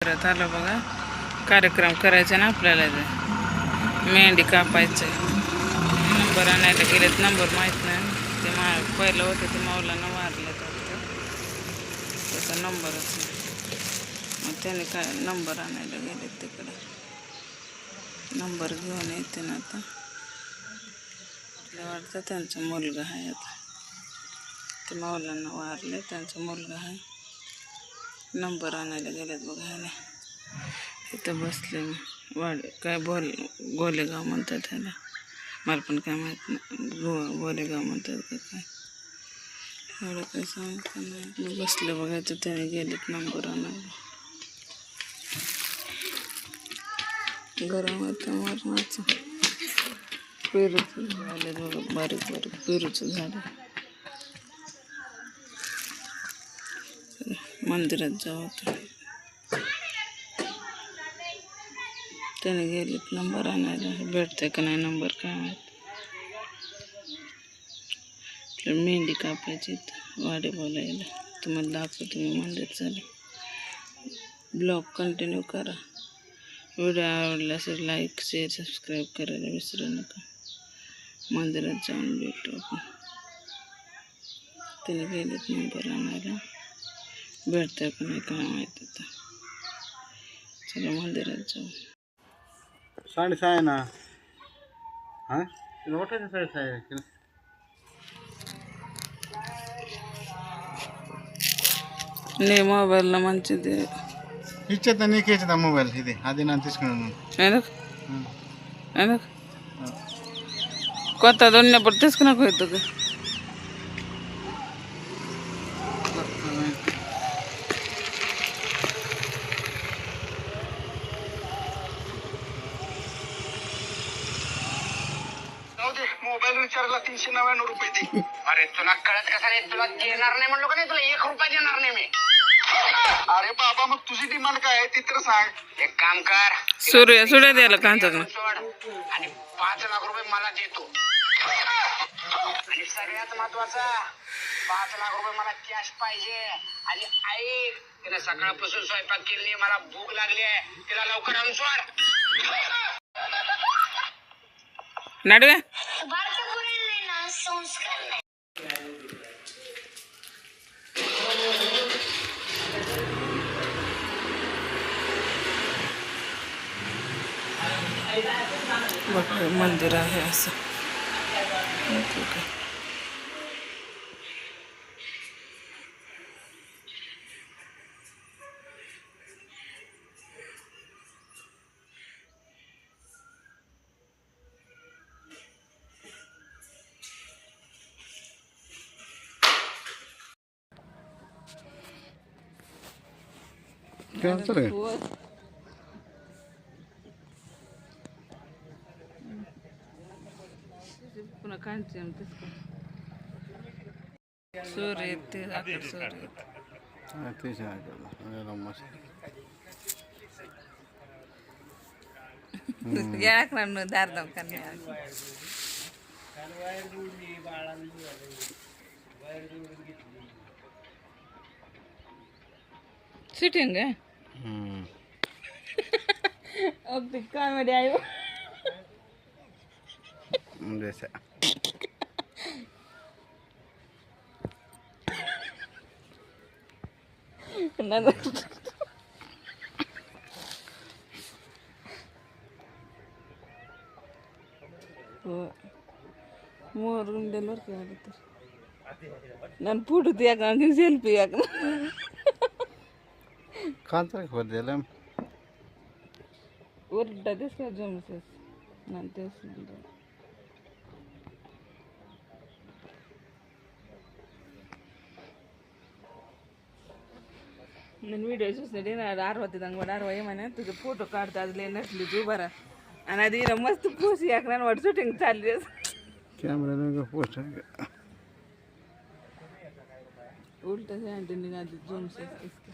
मंदिरात आलो बघा. कार्यक्रम करायचा ना आपल्याला, ते मेहंदी कापायचं. नंबर आणायला गेलेत, नंबर माहीत नाही. ते पहिलं होतं ते माऊलांना वारलं तर त्याचा नंबरच नाही. मग त्याने काय नंबर आणायला गेलेत तिकडं. नंबर घेऊन येते ना आता. वाटतं त्यांचा मुलगा आहे आता. ते माऊलांना वारले, त्यांचा मुलगा आहे. नंबर आणायला गेलेत बघा. ह्याने इथं बसले काय गोलेगाव म्हणतात ह्याला, मला पण काय माहीत नाही. गोलेगाव म्हणतात का काय, एवढं काय सांगता नाही. बसले बघायचं, त्याने गेलेत नंबर आणायला. गरम होतं मरणाचं. पेरूचं झालं बघा, बारीक बारीक पेरूचं झालं. मंदिरात जाऊ आता. त्याने गेलेत नंबर आणायला. भेटतंय का नाही नंबर काय माहीत. मेहंदी कापायची वाडे बोलायला. तुम्हाला दाखवतो मी मंदिर झालं. ब्लॉग कंटिन्यू करा. व्हिडिओ आवडला असेल लाईक शेअर सबस्क्राईब करायला विसरू नका. मंदिरात जाऊन भेटू आपण. त्याने गेलेत नंबर आणायला. भेटतंय का नाही काय माहीत आता. चला मंदिरात जाऊ. 6:30 आहे ना. हां मोठं 6:30 आहे. నీ మొబైల్లో మంచిది ఇచ్చేద్దా, నీకే ఇచ్చేద్దా మొబైల్. ఇది అది నేను తీసుకున్నాను. ఎందుకు ఎందుకు కొత్తది ఉన్నప్పుడు తీసుకున్నాకపోతుంది. मोबाईल रिचार्जला 399 रुपये दे. अरे तुला कळत कसा नाही, तुला देणार नाही म्हणलो का नाही, तुला 1 रुपया देणार नाही मी. अरे बाबा मग तुझी डिमांड काय आहे ती तर सांग. एक काम कर, सूर्य द्यायला कांचक आणि 5 लाख रुपये मला देतो. आणि सगळ्यात महत्वाचा 5 लाख रुपये मला कॅश पाहिजे. आणि ऐक, तिने सकाळपासून स्वयंपाक केली, मला भूक लागली आहे, तिला लवकर आणून सोड. नडवे मंदिर आहे असं. क्या चल गए? पुन्हा कांची सूर्य येते, आकड सूर्य येते. दारदम करणे शूटिंग है. अब कॉमेडी आई जैसा ಮೂರು ಗುಂಡೆಲ್ಲ ನಾನು ಪುಡುದು ಯಾಕೆ ನೀವು ಸೆಲ್ಫಿ ಯಾಕೆ ಕಾಂತಾರ ಹೋದೆಲ್ಲ ಒಡ್ಡ ದೇಶ ಜಮ್ಸಸ್ ನಾನು ತಿಳಿಸಿದ್ದೆ. నేను వీడియో చూసినట్టు ఆరవద్దంగా కూడా 60 ఏమైనా तुझे फोटो काढता आज नसली तू बरा आणि आधी मस्त पोस याकणार वाट शूटिंग चालली. कैमरा में पोस्ट उल्टा से आंटी ने जूम से इसके